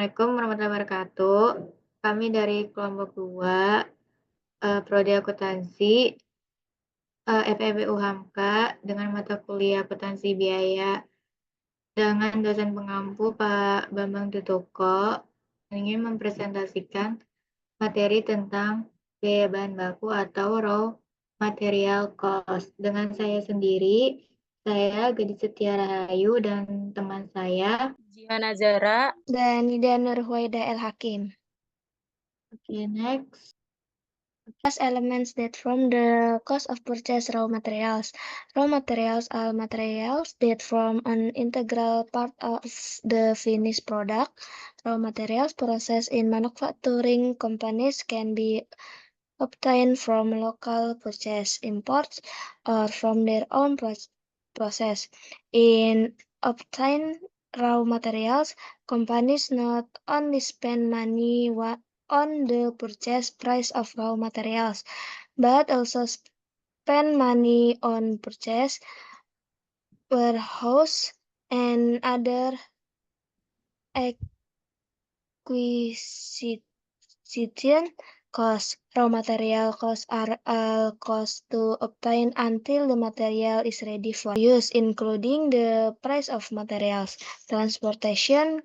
Assalamualaikum warahmatullahi wabarakatuh. Kami dari kelompok 2, prodi akuntansi, FEB Hamka dengan mata kuliah akuntansi biaya dengan dosen pengampu Pak Bambang Tutoko ingin mempresentasikan materi tentang biaya bahan baku atau raw material cost. Dengan saya sendiri, saya Gadis Setia Rahayu dan teman saya Jihan Azara dan Nida Nurhuwaida El Hakim. Okay, next. Plus elements that form the cost of purchase raw materials. Raw materials are materials that form an integral part of the finished product. Raw materials processed in manufacturing companies can be obtained from local purchase imports or from their own process. In obtaining raw materials, companies not only spend money on the purchase price of raw materials, but also spend money on purchase, warehouse, and other acquisition costs. Raw material costs are all costs to obtain until the material is ready for use, including the price of materials, transportation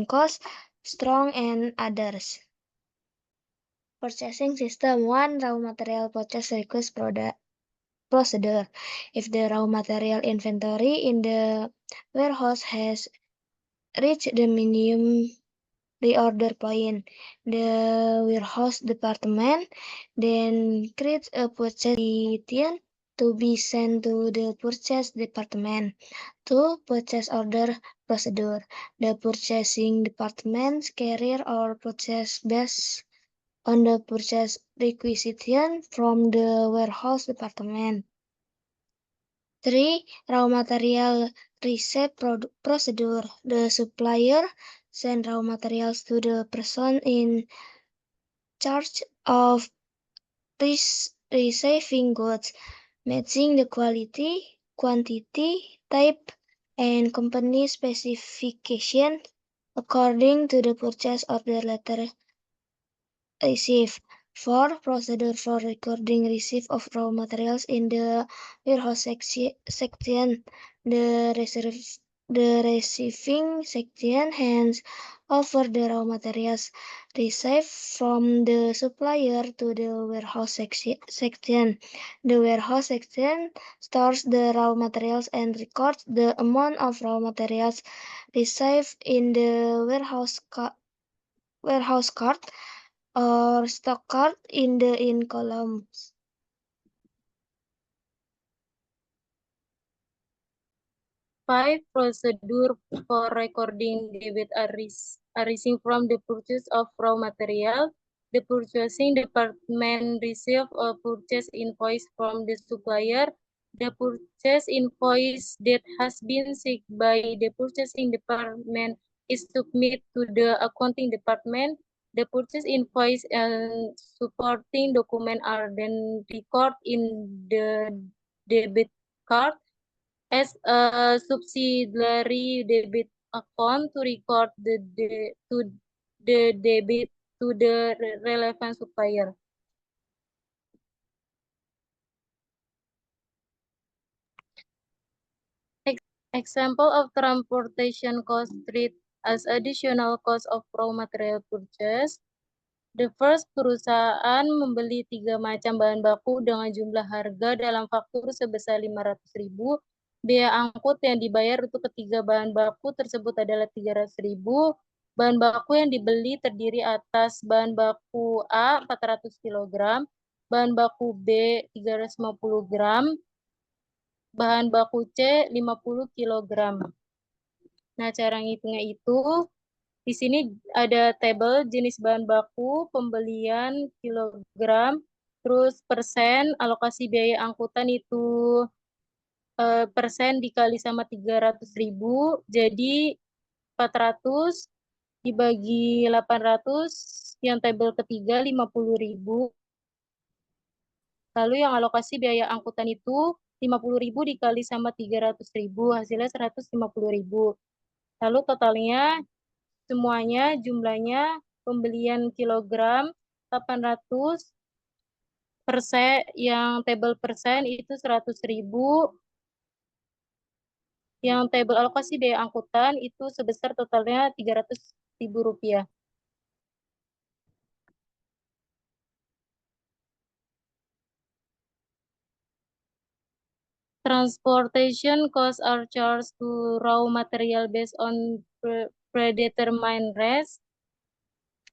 costs, strong, and others. Purchasing system 1. Raw material purchase request procedure. If the raw material inventory in the warehouse has reached the minimum reorder point, the warehouse department then creates a purchase petition to be sent to the purchase department. 2. Purchase order procedure. The purchasing department's carrier or purchase based on the purchase requisition from the warehouse department. 3. Raw material receipt procedure. The supplier send raw materials to the person in charge of receiving goods, matching the quality, quantity, type, and company specification according to the purchase order letter received. 4. Procedure for recording receipt of raw materials in the warehouse section. The receiving section hands over the raw materials received from the supplier to the warehouse section. The warehouse section stores the raw materials and records the amount of raw materials received in the warehouse cart or stock card in the columns. 5. Procedure for recording debit arising from the purchase of raw material. The purchasing department receive a purchase invoice from the supplier. The purchase invoice that has been signed by the purchasing department is submitted to the accounting department. The purchase invoice and supporting document are then recorded in the debit card as a subsidiary debit account to record the debit to the relevant supplier. Example of transportation cost treated as additional cost of raw material purchase. The first, perusahaan membeli 3 macam bahan baku dengan jumlah harga dalam faktur sebesar 500.000. Biaya angkut yang dibayar untuk ketiga bahan baku tersebut adalah 300.000. Bahan baku yang dibeli terdiri atas bahan baku A 400 kg, bahan baku B 350 gram, bahan baku C 50 kg. Nah, cara ngitungnya itu di sini ada tabel jenis bahan baku, pembelian, kilogram, terus persen, alokasi biaya angkutan itu persen dikali sama 300.000, jadi 400 dibagi 800, yang tabel ketiga 50.000. Lalu yang alokasi biaya angkutan itu 50.000 dikali sama 300.000, hasilnya 150.000. Lalu totalnya semuanya jumlahnya pembelian kilogram 800, persen yang table persen itu 100.000, yang table alokasi biaya angkutan itu sebesar totalnya 300.000 rupiah. Transportation costs are charged to raw material based on predetermined rates.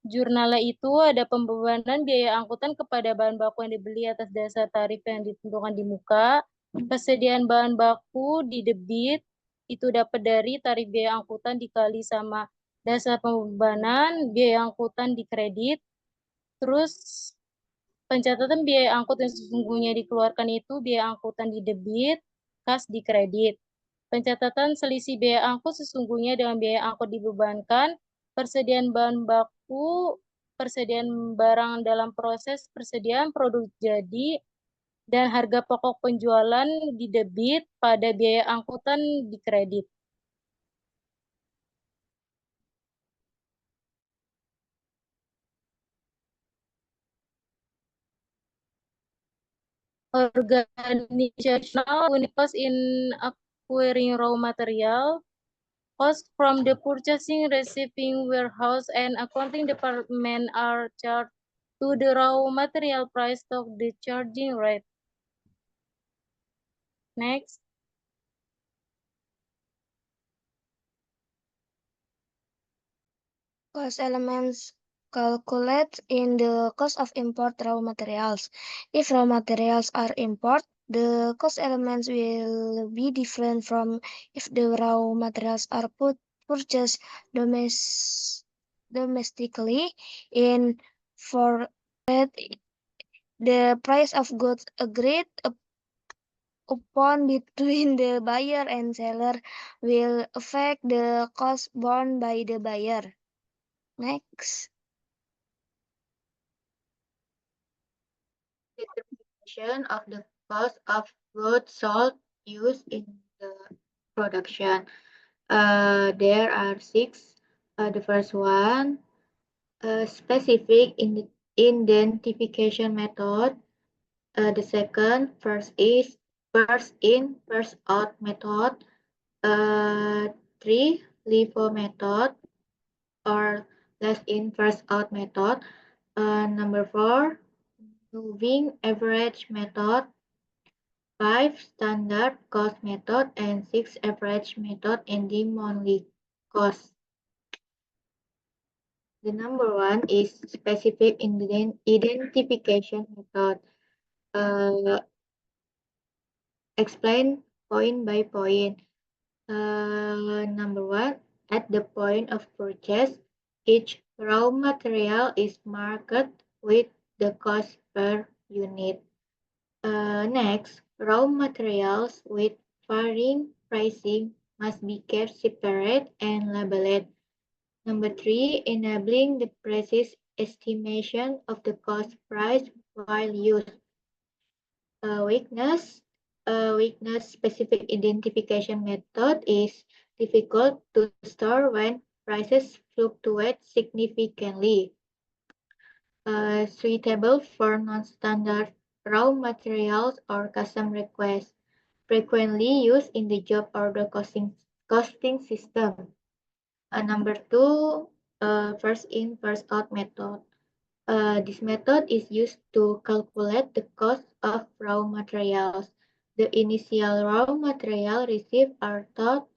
Jurnalnya itu ada pembebanan biaya angkutan kepada bahan baku yang dibeli atas dasar tarif yang ditentukan di muka. Persediaan bahan baku di debit itu dapat dari tarif biaya angkutan dikali sama dasar pembebanan biaya angkutan di kredit. Terus pencatatan biaya angkut yang sesungguhnya dikeluarkan itu biaya angkutan di debit, kas di kredit. Pencatatan selisih biaya angkut sesungguhnya dengan biaya angkut dibebankan, persediaan bahan baku, persediaan barang dalam proses persediaan produk jadi, dan harga pokok penjualan di debit pada biaya angkutan di kredit. Organizational unit cost in acquiring raw material, costs from the purchasing, receiving, warehouse, and accounting department are charged to the raw material price of the charging rate. Next. Cost elements calculate in the cost of import raw materials. If raw materials are import, the cost elements will be different from if the raw materials are purchased domestically. In for that, the price of goods agreed upon between the buyer and seller will affect the cost borne by the buyer. Next. Determination of the cost of goods sold used in the production. There are 6. The first one, specific identification method. The second, first in, first out method. 3, LIFO method or last in, first out method. Number 4, moving average method. 5, standard cost method, and 6, average method and the monthly cost. The number 1 is specific identification method. Explain point by point. Number 1, at the point of purchase, each raw material is marked with the cost per unit. Next, raw materials with varying pricing must be kept separate and labeled. Number 3, enabling the precise estimation of the cost price while used. Weakness specific identification method is difficult to store when prices fluctuate significantly. Suitable for non-standard raw materials or custom requests, frequently used in the job order costing system. Number 2, first in, first out method. This method is used to calculate the cost of raw materials. The initial raw material received are thought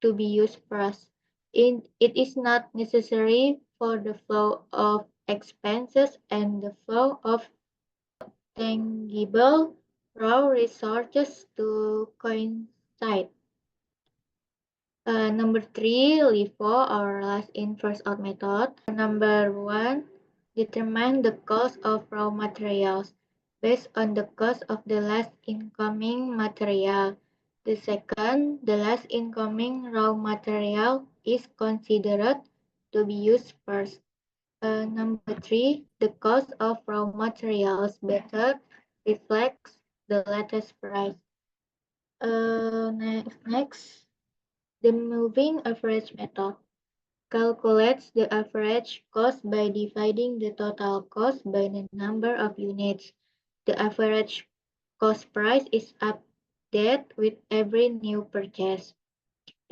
to be used first. It is not necessary for the flow of expenses and the flow of tangible raw resources to coincide. Number 3, LIFO or last in, first out method. Number 1, determine the cost of raw materials based on the cost of the last incoming material. The second, the last incoming raw material is considered to be used first. Number 3, the cost of raw materials better reflects the latest price. Next, the moving average method. calculates the average cost by dividing the total cost by the number of units. The average cost price is updated with every new purchase.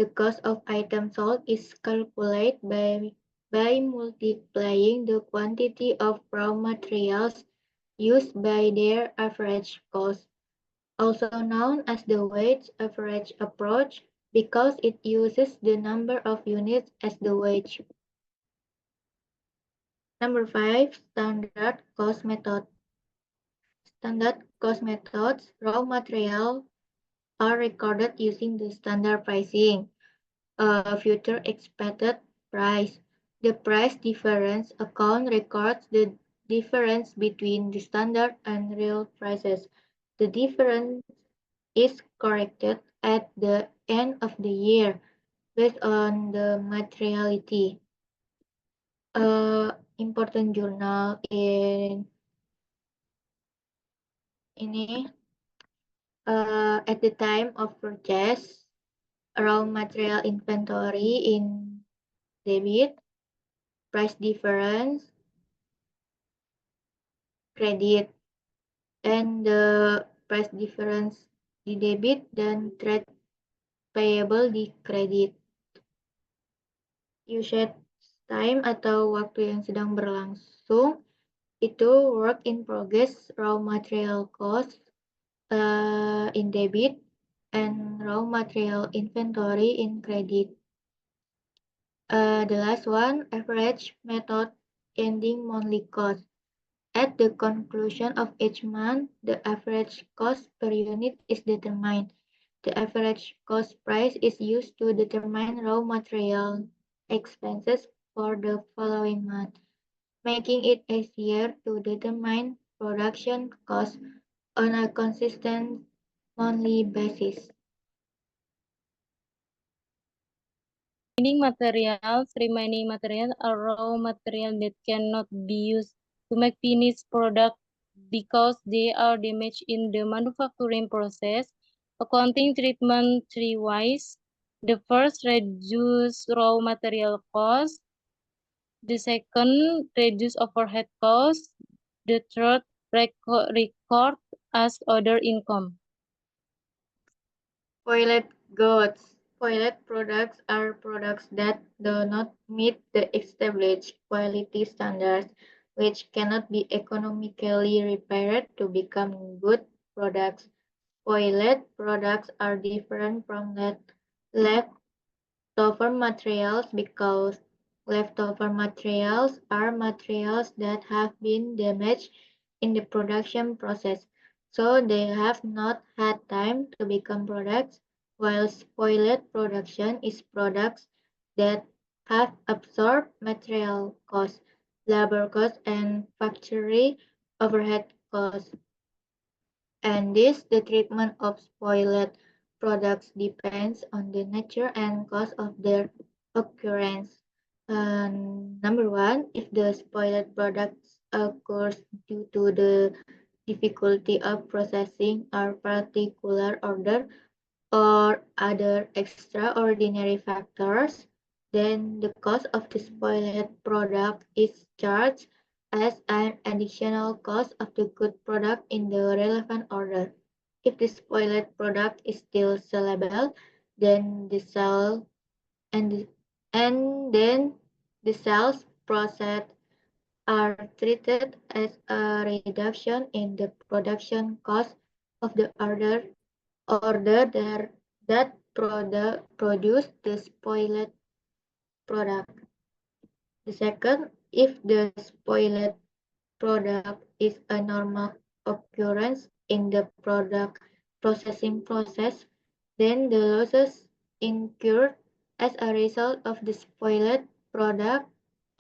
The cost of items sold is calculated by multiplying the quantity of raw materials used by their average cost, also known as the weighted average approach, because it uses the number of units as the weight. Number 5, standard cost method. Standard cost methods, raw material are recorded using the standard pricing, future expected price. The price difference account records the difference between the standard and real prices. The difference is corrected at the end of the year based on the materiality. Important journal ini at the time of purchase, raw material inventory in debit, price difference, credit, and the price difference di debit dan trade payable di credit. Usage time atau waktu yang sedang berlangsung itu work in progress, raw material cost in debit, and raw material inventory in credit. The last one, average method ending monthly cost. At the conclusion of each month, the average cost per unit is determined. The average cost price is used to determine raw material expenses for the following month, making it easier to determine production costs on a consistent monthly basis. Remaining materials are raw materials that cannot be used to make finished product because they are damaged in the manufacturing process. Accounting treatment three-wise. The first, reduce raw material cost. The second, reduce overhead cost. The third, record as other income. Spoiled goods. Spoiled products are products that do not meet the established quality standards, which cannot be economically repaired to become good products. Spoiled products are different from leftover materials because leftover materials are materials that have been damaged in the production process, so they have not had time to become products, while spoiled production is products that have absorbed material costs, labor costs, and factory overhead costs. And this, the treatment of spoiled products depends on the nature and cost of their occurrence. Number one, if the spoiled products occurs due to the difficulty of processing a particular order or other extraordinary factors, then the cost of the spoiled product is charged as an additional cost of the good product in the relevant order. If the spoiled product is still sellable, then the sale and then the sales process are treated as a reduction in the production cost of the order that produced the spoiled product. The second, if the spoiled product is a normal occurrence in the product processing process, then the losses incurred as a result of the spoiled product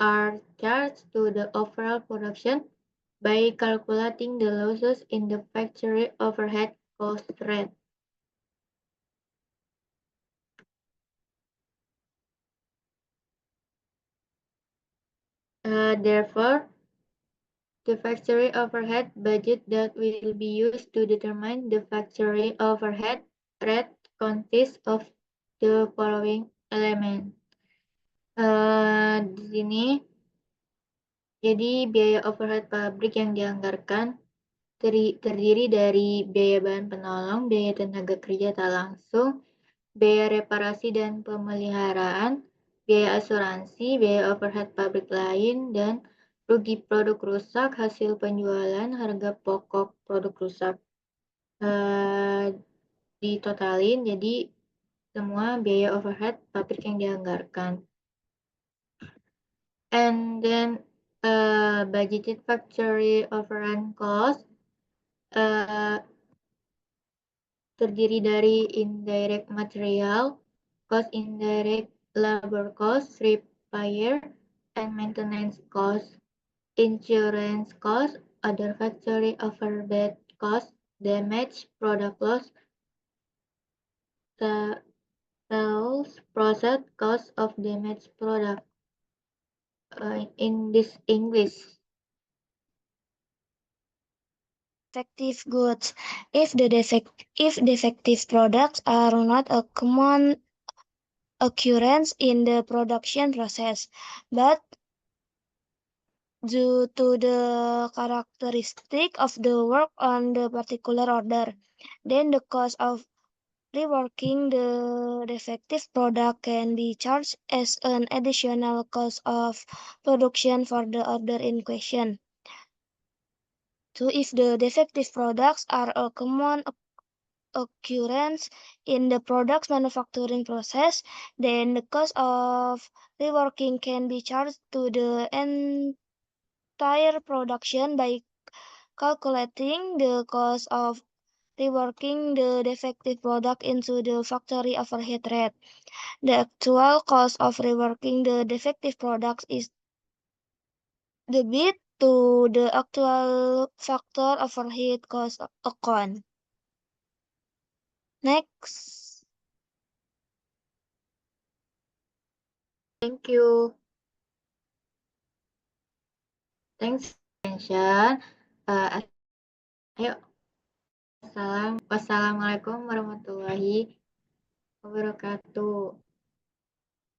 are charged to the overall production by calculating the losses in the factory overhead cost rate. Therefore, the factory overhead budget that will be used to determine the factory overhead rate consists of the following elements. Di sini, jadi biaya overhead pabrik yang dianggarkan terdiri dari biaya bahan penolong, biaya tenaga kerja tak langsung, biaya reparasi dan pemeliharaan, biaya asuransi, biaya overhead pabrik lain, dan rugi produk rusak, hasil penjualan, harga pokok produk rusak. Ditotalin, jadi semua biaya overhead pabrik yang dianggarkan. And then budgeted factory overrun cost terdiri dari indirect material, cost indirect labor cost, repair and maintenance cost, insurance cost, other factory overhead cost, damage, product loss, sales process cost of damaged product. In this English. Defective goods. If defective products are not a common occurrence in the production process, but due to the characteristic of the work on the particular order, then the cost of reworking the defective product can be charged as an additional cost of production for the order in question. So if the defective products are a common occurrence in the product's manufacturing process, then the cost of reworking can be charged to the entire production by calculating the cost of reworking the defective product into the factory overhead rate. The actual cost of reworking the defective products is debit to the actual factor overhead cost account. Next. Thank you. Thanks for attention. Ayo. Wassalamualaikum warahmatullahi wabarakatuh.